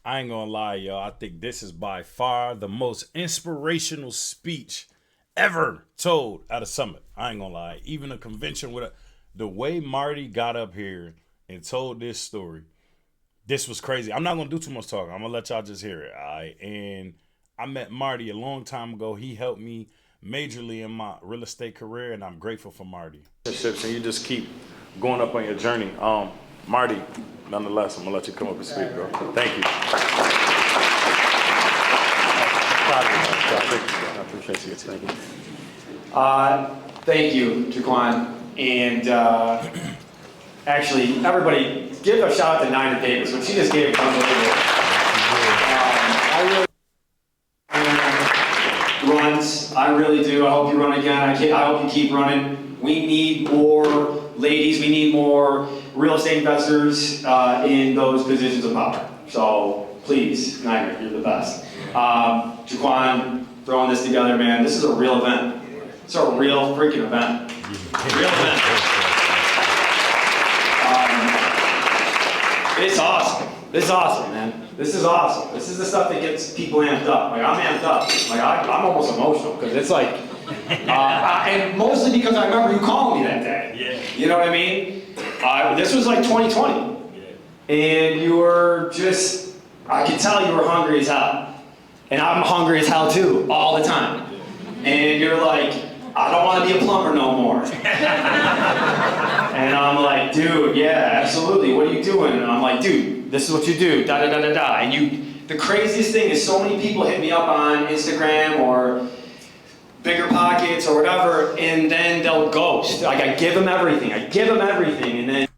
I ain't gonna lie, y'all. I think this is by far the most inspirational speech ever told at a summit. I ain't gonna lie. Even a convention with the way Marty got up here and told this story, this was crazy. I'm not gonna do too much talking. I'm gonna let y'all just hear it. All right. And I met Marty a long time ago. He helped me majorly in my real estate career, and I'm grateful for Marty. And you just keep going up on your journey. Marty, nonetheless, I'm gonna let you come up and speak, bro. Thank you. I appreciate you. Thank you. Thank you, Jaquan. And actually, everybody, give a shout out to Nina Davis. What she just gave was unbelievable. I really runs. I really do. I hope you run again. I hope you keep running. We need more ladies. We need more real estate investors in those positions of power. So please, Nina, you're the best. Jaquan, throwing this together, man. This is a real event. It's a real freaking event. Real event. It's awesome. This is awesome, man. This is awesome. This is the stuff that gets people amped up. Like, I'm amped up. Like, I'm almost emotional because it's like, and mostly because I remember you calling me that day. Yeah. You know what I mean? This was like 2020. Yeah. And you were just, I could tell you were hungry as hell. And I'm hungry as hell too, all the time. And you're like, I don't want to be a plumber no more. And I'm like, dude, yeah, absolutely. What are you doing? And I'm like, dude, this is what you do. Da da da da da. And the craziest thing is, so many people hit me up on Instagram or Bigger Pockets or whatever, and then they'll ghost. Like, I give them everything. And then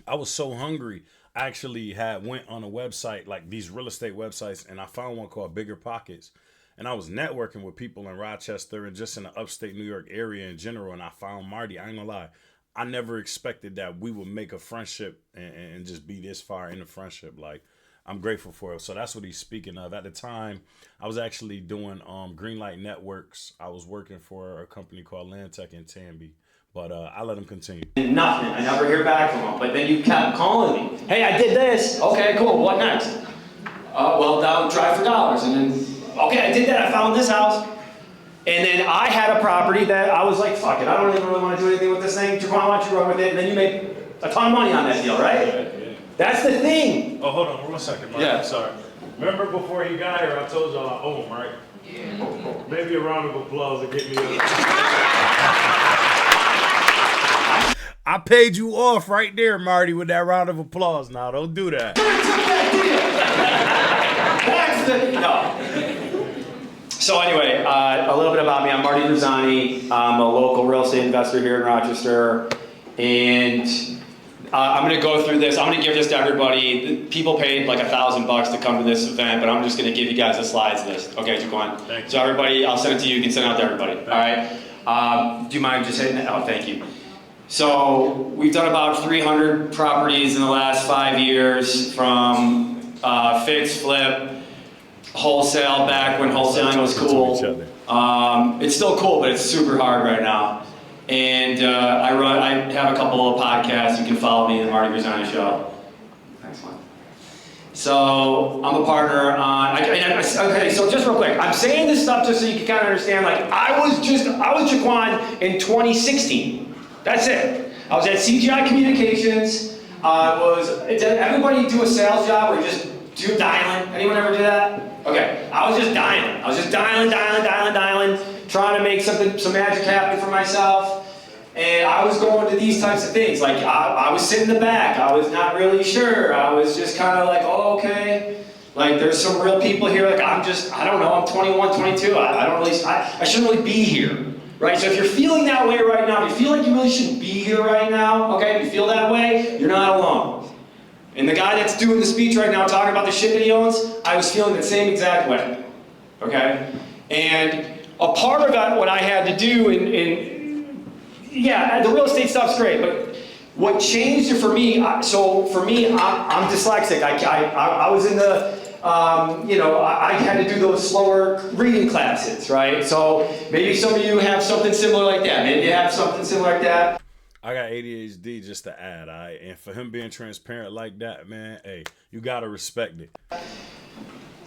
I was so hungry. I actually went on a website, like these real estate websites, and I found one called Bigger Pockets. And I was networking with people in Rochester and just in the upstate New York area in general. And I found Marty. I ain't gonna lie. I never expected that we would make a friendship and just be this far in a friendship. Like, I'm grateful for it. So that's what he's speaking of. At the time, I was actually doing Greenlight Networks. I was working for a company called Landtech in Tambi. But I let him continue. Nothing. I never hear back from him. But then you kept calling me. Hey, I did this. Okay, cool. What next? Well, down Drive for Dollars. And then, okay, I did that. I found this house. And then I had a property that I was like, fuck it. I don't even really want to do anything with this thing. Jaquan, why don't you run with it? And then you made a ton of money on that deal, right? Yeah. That's the thing. Oh, hold on 1 second, Mike. Yeah. Sorry. Remember before he got here, I told y'all I owe him, right? Yeah. Maybe a round of applause to get me up. I paid you off right there, Marty, with that round of applause. Now, don't do that. No. So anyway, a little bit about me. I'm Marty Ruzani. I'm a local real estate investor here in Rochester. And I'm going to go through this. I'm going to give this to everybody. People paid like $1,000 to come to this event, but I'm just going to give you guys the slides list. Okay, Jaquan? Thank you. So everybody, I'll send it to you. You can send it out to everybody. All right? Do you mind just hitting it? Oh, thank you. So we've done about 300 properties in the last 5 years, from fix, flip, wholesale, back when wholesaling was cool. It's still cool, but it's super hard right now. And I have a couple of podcasts. You can follow me, The Marty Ruzani Show. Excellent. So I'm a partner on. Okay, so just real quick, I'm saying this stuff just so you can kind of understand. Like, I was Jaquan in 2016. That's it. I was at CGI Communications. Did everybody do a sales job where you just do dialing? Anyone ever do that? Okay, I was just dialing. Dialing, trying to make some magic happen for myself. And I was going to these types of things. Like, I was sitting in the back. I was not really sure. I was just kind of like, oh, okay. Like, there's some real people here. Like, I don't know, I'm 21, 22. I shouldn't really be here. Right? So if you're feeling that way right now, if you feel like you really shouldn't be here right now, okay, if you feel that way, you're not alone. And the guy that's doing the speech right now, talking about the shit that he owns, I was feeling the same exact way. Okay? And a part of that, what I had to do, yeah, the real estate stuff's great, but what changed it for me, I'm dyslexic. I was in the, I had to do those slower reading classes, right? So maybe some of you have something similar like that. Maybe you have something similar like that. I got ADHD, just to add, and for him being transparent like that, man, hey, you gotta respect it.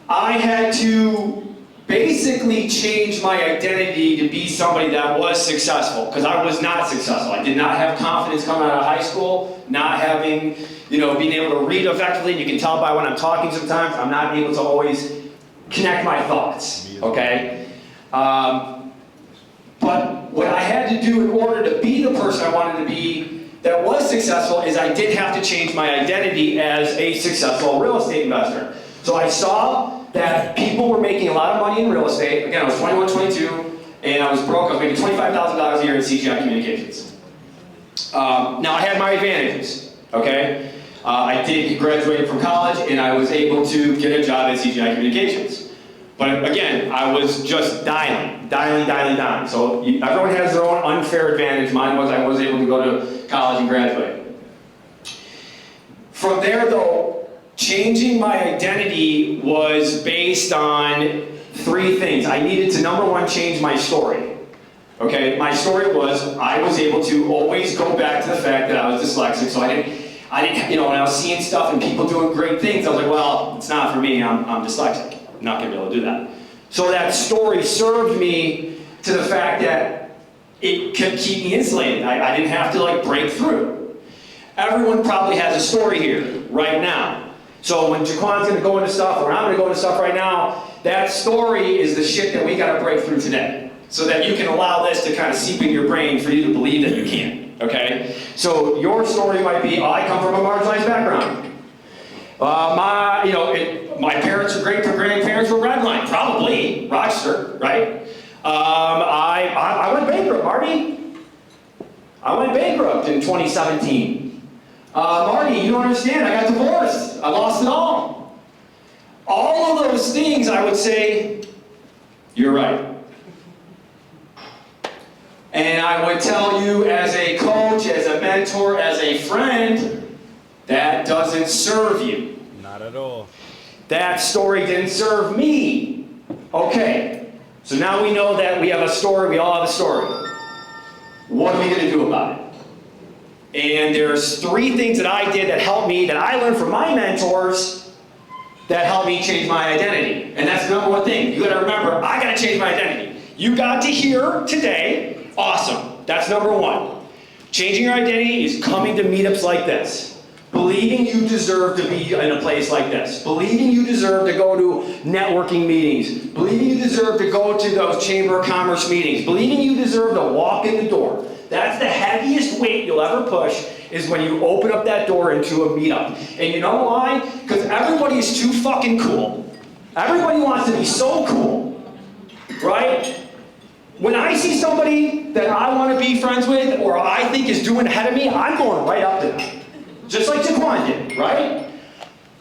I had to basically change my identity to be somebody that was successful, because I was not successful. I did not have confidence coming out of high school, not having, being able to read effectively. You can tell by when I'm talking sometimes, I'm not able to always connect my thoughts, okay? But what I had to do in order to be the person I wanted to be that was successful is I did have to change my identity as a successful real estate investor. So I saw that people were making a lot of money in real estate. Again, I was 21, 22, and I was broke. I was making $25,000 a year in CGI Communications. Now, I had my advantages, okay? I did graduate from college, and I was able to get a job at CGI Communications. But again, I was just dialing. So everyone has their own unfair advantage. Mine was I was able to go to college and graduate. From there, though, changing my identity was based on three things. I needed to, number one, change my story. Okay, my story was I was able to always go back to the fact that I was dyslexic. So I didn't, when I was seeing stuff and people doing great things, I was like, well, it's not for me. I'm dyslexic. I'm not going to be able to do that. So that story served me to the fact that it could keep me insulated. I didn't have to break through. Everyone probably has a story here right now. So when Jaquan's going to go into stuff, or I'm going to go into stuff right now, that story is the shit that we got to break through today. So that you can allow this to kind of seep in your brain for you to believe that you can. Okay? So your story might be, I come from a marginalized background. My parents or great-grandparents were redline, probably, Rochester, right? I went bankrupt, Marty. I went bankrupt in 2017. Marty, you don't understand, I got divorced. I lost it all. All of those things, I would say, you're right. And I would tell you as a coach, as a mentor, as a friend, that doesn't serve you. Not at all. That story didn't serve me. Okay, so now we know that we have a story, we all have a story. What are we going to do about it? And there's three things that I did that helped me, that I learned from my mentors, that helped me change my identity. And that's the number one thing. You got to remember, I got to change my identity. You got to hear today, awesome. That's number one. Changing your identity is coming to meetups like this. Believing you deserve to be in a place like this. Believing you deserve to go to networking meetings. Believing you deserve to go to those Chamber of Commerce meetings. Believing you deserve to walk in the door. That's the heaviest weight you'll ever push, is when you open up that door into a meetup. And you know why? Because everybody is too fucking cool. Everybody wants to be so cool. Right? When I see somebody that I want to be friends with, or I think is doing ahead of me, I'm going right up to them. Just like Jaquan did, right?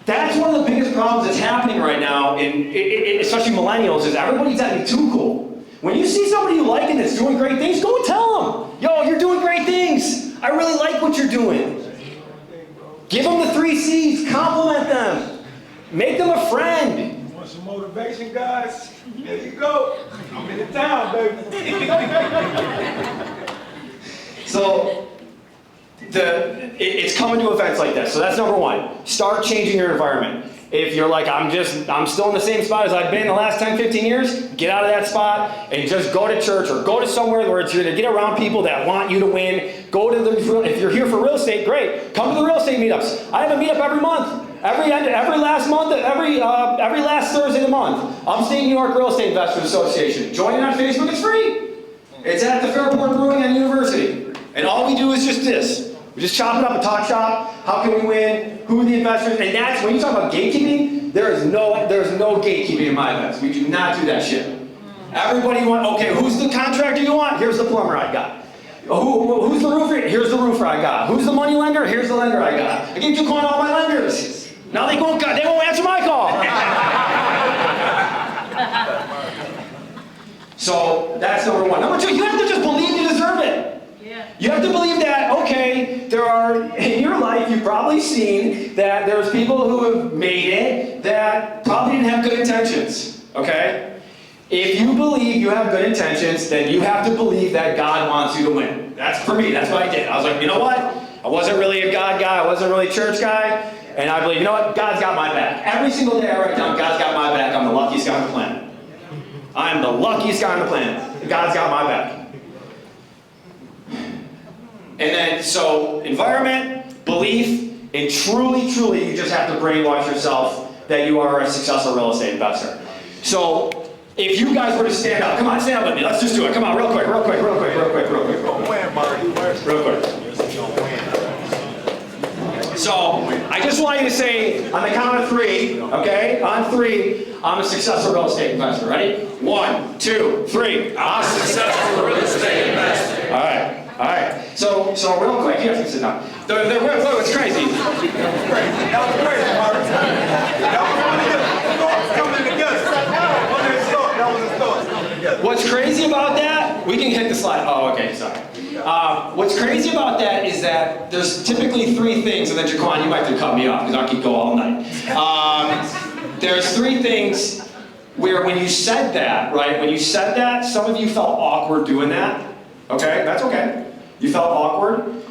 That's one of the biggest problems that's happening right now, especially millennials, is everybody's acting too cool. When you see somebody you like and that's doing great things, go and tell them, yo, you're doing great things. I really like what you're doing. Give them the 3 C's, compliment them. Make them a friend. You want some motivation, guys? There you go. I'm in the town, baby. So, it's coming to events like this. So that's number one. Start changing your environment. If you're like, I'm still in the same spot as I've been in the last 10, 15 years, get out of that spot and just go to church or go to somewhere where you're going to get around people that want you to win. Go to if you're here for real estate, great. Come to the real estate meetups. I have a meetup every month. Every last month, every last Thursday of the month. Upstate New York Real Estate Investors Association. Join it on Facebook, it's free. It's at the Fairport Brewing and University. And all we do is just this. We just chop it up and talk shop. How can we win? Who are the investors? And that's, when you talk about gatekeeping, there's no gatekeeping in my events. We do not do that shit. Everybody okay, who's the contractor you want? Here's the plumber I got. Who's the roofer? Here's the roofer I got. Who's the money lender? Here's the lender I got. I gave Jaquan all my lenders. Now they won't answer my call. So that's number one. Number two, you have to just believe you deserve it. You have to believe that, okay, there are, in your life, you've probably seen that there's people who have made it that probably didn't have good intentions, okay? If you believe you have good intentions, then you have to believe that God wants you to win. That's for me, that's what I did. I was like, you know what? I wasn't really a God guy, I wasn't really a church guy, and I believe, you know what? God's got my back. Every single day I write down, God's got my back, I'm guy on the planet. I am the luckiest guy on the planet. God's got my back. And then, so environment, belief, and truly, truly, you just have to brainwash yourself that you are a successful real estate investor. So, if you guys were to stand up, come on, stand up with me. Let's just do it. Come on, real quick, real quick, real quick, real quick, real quick. Real quick. So, I just want you to say, on the count of 3, okay? On 3, I'm a successful real estate investor. Ready? 1, 2, 3. I'm a successful real estate investor. All right. All right. So real quick, you have to sit down. Whoa, it's crazy. That was crazy, Mark. What's crazy about that? We can hit the slide. Oh, okay, sorry. What's crazy about that is that there's typically 3 things, and then Jaquan, you might have to cut me off because I could go all night. There's 3 things where when you said that, right? When you said that, some of you felt awkward doing that. Okay, that's okay. You felt awkward.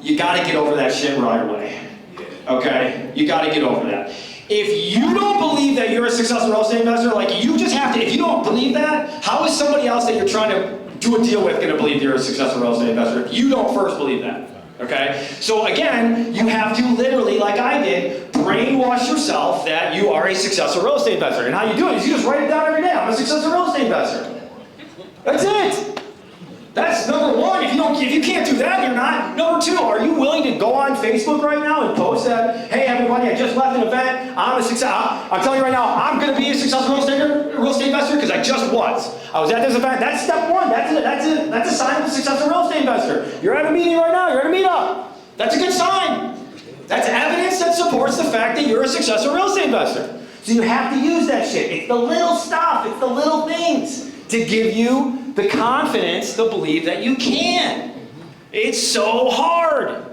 You got to get over that shit right away. Okay, you got to get over that. If you don't believe that you're a successful real estate investor, like you just have to. If you don't believe that, how is somebody else that you're trying to do a deal with going to believe you're a successful real estate investor if you don't first believe that? Okay, so again, you have to literally, like I did, brainwash yourself that you are a successful real estate investor. And how you do it is you just write it down every day. I'm a successful real estate investor. That's it. That's number 1. If you can't do that, you're not. Number 2, are you willing to go on Facebook right now and post that, hey everybody, I just left an event, I'm a success. I'm telling you right now, I'm going to be a successful real estate investor because I just was. I was at this event. That's step 1. That's a sign of a successful real estate investor. You're at a meeting right now. You're at a meetup. That's a good sign. That's evidence that supports the fact that you're a successful real estate investor. So you have to use that shit. It's the little stuff. It's the little things to give you the confidence to believe that you can. It's so hard.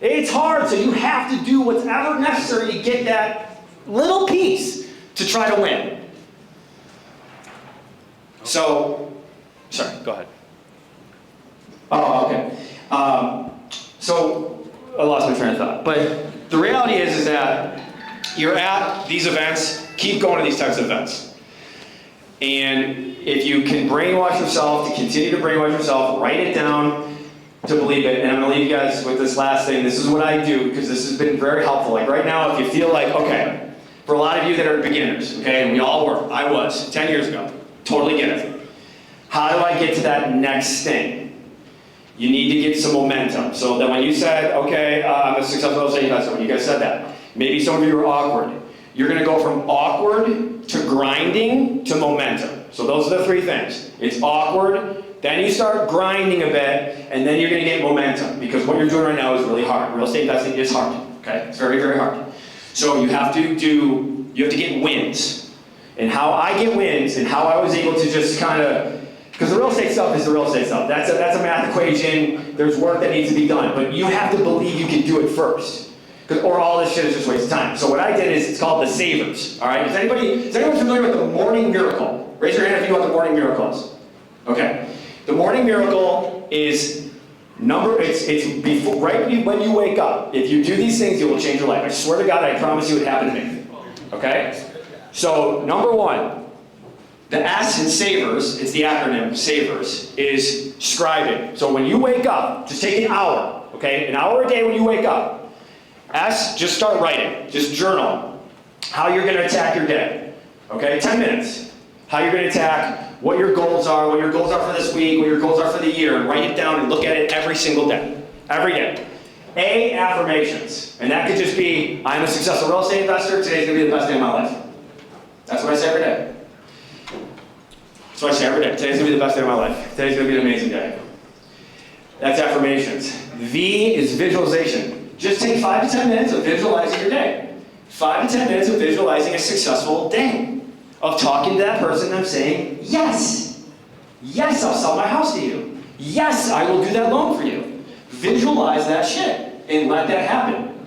It's hard, so you have to do whatever necessary to get that little piece to try to win. So, sorry, go ahead. Oh, okay. So, I lost my train of thought. But the reality is that you're at these events, keep going to these types of events. And if you can brainwash yourself, to continue to brainwash yourself, write it down to believe it. And I'm going to leave you guys with this last thing. This is what I do because this has been very helpful. Like right now, if you feel like, okay, for a lot of you that are beginners, okay, and we all were, I was 10 years ago, totally get it. How do I get to that next thing? You need to get some momentum. So that when you said, okay, I'm a successful real estate investor, when you guys said that, maybe some of you were awkward. You're going to go from awkward to grinding to momentum. So those are the 3 things. It's awkward, then you start grinding a bit, and then you're going to get momentum. Because what you're doing right now is really hard. Real estate investing is hard. Okay? It's very, very hard. So you have to get wins. And how I get wins and how I was able to just kind of, because the real estate stuff is the real estate stuff. That's a math equation. There's work that needs to be done. But you have to believe you can do it first. Or all this shit is just a waste of time. So what I did is, it's called the savers. All right? Is anyone familiar with the morning miracle? Raise your hand if you know what the morning miracle is. Okay. The morning miracle is it's before, right when you wake up. If you do these things, it will change your life. I swear to God, I promise you it happened to me. Okay? So number 1, the S in savers, it's the acronym savers, is scribing. So when you wake up, just take an hour. Okay? An hour a day when you wake up. S, just start writing. Just journal how you're going to attack your day. Okay, 10 minutes. How you're going to attack, what your goals are for this week, what your goals are for the year, and write it down and look at it every single day. Every day. A, affirmations. And that could just be, I'm a successful real estate investor, today's going to be the best day of my life. That's what I say every day. That's what I say every day. Today's going to be the best day of my life. Today's going to be an amazing day. That's affirmations. V is visualization. Just take 5 to 10 minutes of visualizing your day. 5 to 10 minutes of visualizing a successful day. Of talking to that person and saying, yes. Yes, I'll sell my house to you. Yes, I will do that loan for you. Visualize that shit and let that happen.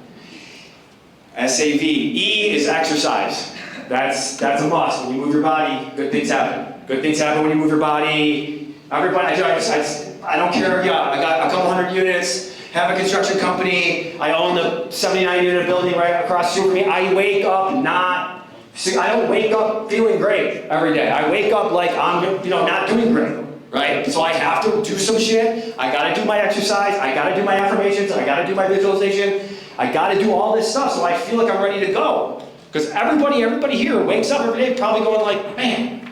SAV. E is exercise. That's a must. When you move your body, good things happen. Good things happen when you move your body. Everybody, I don't care. Yeah, I got a couple hundred units. Have a construction company. I own the 79-unit building right across the street from me. I wake up not See, I don't wake up feeling great every day. I wake up like I'm, not doing great, right? So I have to do some shit. I gotta do my exercise. I gotta do my affirmations. I gotta do my visualization. I gotta do all this stuff so I feel like I'm ready to go. Because everybody here wakes up every day probably going like, man,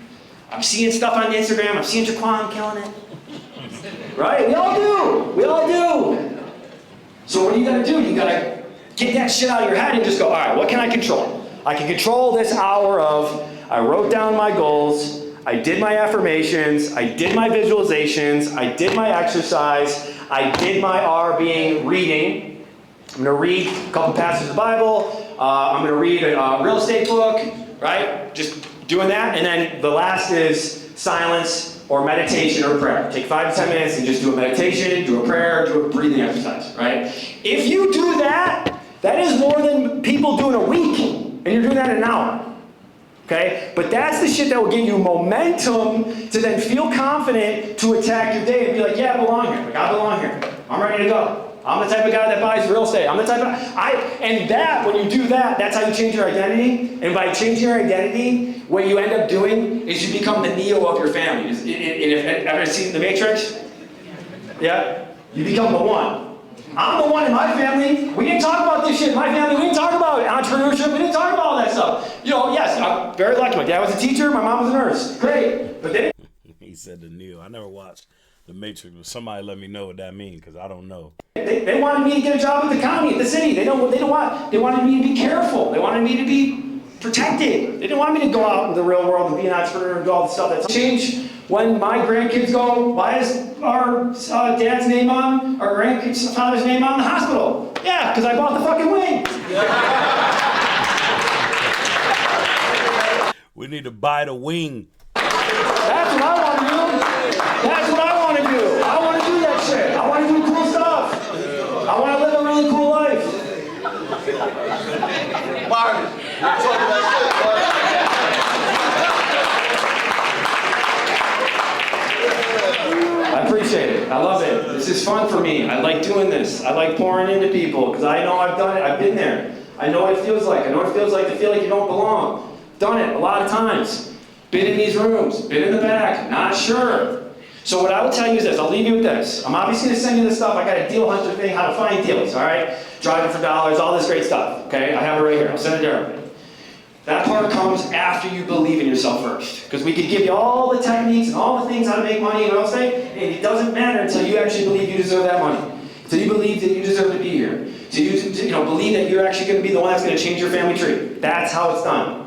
I'm seeing stuff on Instagram. I'm seeing Jaquan killing it. Right? We all do. So what do you gotta do? You gotta get that shit out of your head and just go, all right, what can I control? I can control this hour of, I wrote down my goals, I did my affirmations, I did my visualizations, I did my exercise, I did my R being reading. I'm going to read a couple passages of the Bible, I'm going to read a real estate book, right? Just doing that. And then the last is silence or meditation or prayer. Take 5 to 10 minutes and just do a meditation, do a prayer, do a breathing exercise, right? If you do that, that is more than people do in a week. And you're doing that in an hour. Okay? But that's the shit that will give you momentum to then feel confident to attack your day and be like, yeah, I belong here. Like, I belong here. I'm ready to go. I'm the type of guy that buys real estate. I'm the type of and that, when you do that, that's how you change your identity. And by changing your identity, what you end up doing is you become the Neo of your family. And if ever seen The Matrix? Yeah? You become the one. I'm the one in my family. We didn't talk about this shit in my family. We didn't talk about entrepreneurship. We didn't talk about all that stuff. Yes, I'm very lucky. My dad was a teacher. My mom was a nurse. Great. But they didn't. He said the Neo. I never watched The Matrix, but somebody let me know what that means, because I don't know. They wanted me to get a job with the county, at the city. They wanted me to be careful. They wanted me to be protected. They didn't want me to go out in the real world and be an entrepreneur and do all the stuff that's changed. When my grandkids go, why is our dad's name on, our grandkids' father's name on the hospital? Yeah, because I bought the fucking wing. We need to buy the wing. That's what I want to do. That's what I want to do. I want to do that shit. I want to do cool stuff. I want to live a really cool life. Marty, you're talking that shit, buddy. I appreciate it. I love it. This is fun for me. I like doing this. I like pouring into people because I know I've done it. I've been there. I know what it feels like. I know what it feels like to feel like you don't belong. Done it a lot of times. Been in these rooms. Been in the back. Not sure. So what I will tell you is this. I'll leave you with this. I'm obviously going to send you this stuff. I got a deal hunter thing, how to find deals, all right? Driving for dollars, all this great stuff, okay? I have it right here. I'll send it to everybody. That part comes after you believe in yourself first. Because we could give you all the techniques and all the things how to make money in real estate, and it doesn't matter until you actually believe you deserve that money. Until you believe that you deserve to be here. Until you believe that you're actually going to be the one that's going to change your family tree. That's how it's done.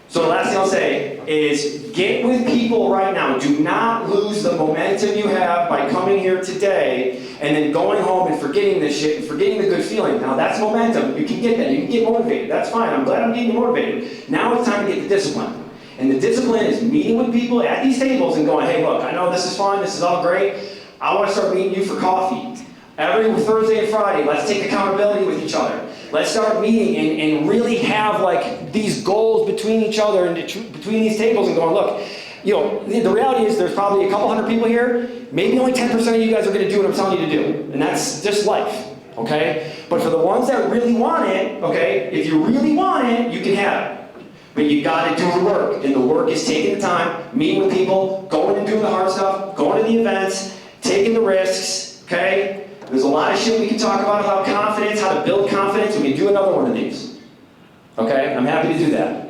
So the last thing I'll say is get with people right now. Do not lose the momentum you have by coming here today and then going home and forgetting this shit and forgetting the good feeling. Now that's momentum. You can get that. You can get motivated. That's fine. I'm glad I'm getting you motivated. Now it's time to get the discipline. And the discipline is meeting with people at these tables and going, hey, look, I know this is fun. This is all great. I want to start meeting you for coffee. Every Thursday and Friday, let's take accountability with each other. Let's start meeting and really have like these goals between each other and between these tables and going, look, the reality is there's probably a couple hundred people here. Maybe only 10% of you guys are going to do what I'm telling you to do. And that's just life, okay? But for the ones that really want it, okay, if you really want it, you can have it. But you got to do the work. And the work is taking the time, meeting with people, going and doing the hard stuff, going to the events, taking the risks, okay? There's a lot of shit we can talk about confidence, how to build confidence. We can do another one of these. Okay? I'm happy to do that.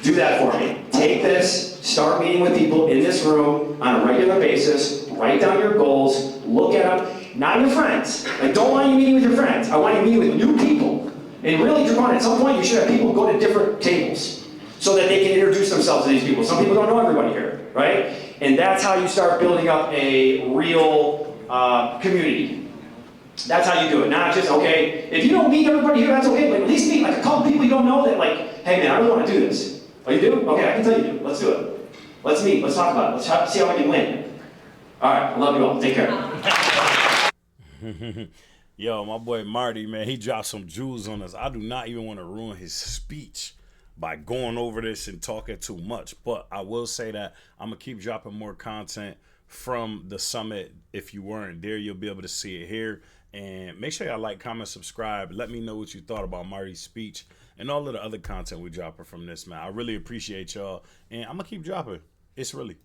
Do that for me. Take this, start meeting with people in this room on a regular basis, write down your goals, look at them, not your friends. I don't want you meeting with your friends. I want you meeting with new people. And really, at some point, you should have people go to different tables so that they can introduce themselves to these people. Some people don't know everybody here, right? And that's how you start building up a real community. That's how you do it. Not just, okay, if you don't meet everybody here, that's okay, but at least meet like a couple people you don't know that like, hey man, I really want to do this. Oh, you do? Okay, I can tell you do. Let's do it. Let's meet. Let's talk about it. Let's see how I can win. All right, I love you all. Take care. Yo, my boy Marty, man, he dropped some jewels on us. I do not even want to ruin his speech by going over this and talking too much, but I will say that I'm going to keep dropping more content from the summit. If you weren't there, you'll be able to see it here. And make sure y'all like, comment, subscribe. Let me know what you thought about Marty's speech. and all of the other content we dropping from this, man. I really appreciate y'all, and I'm gonna keep dropping. It's really.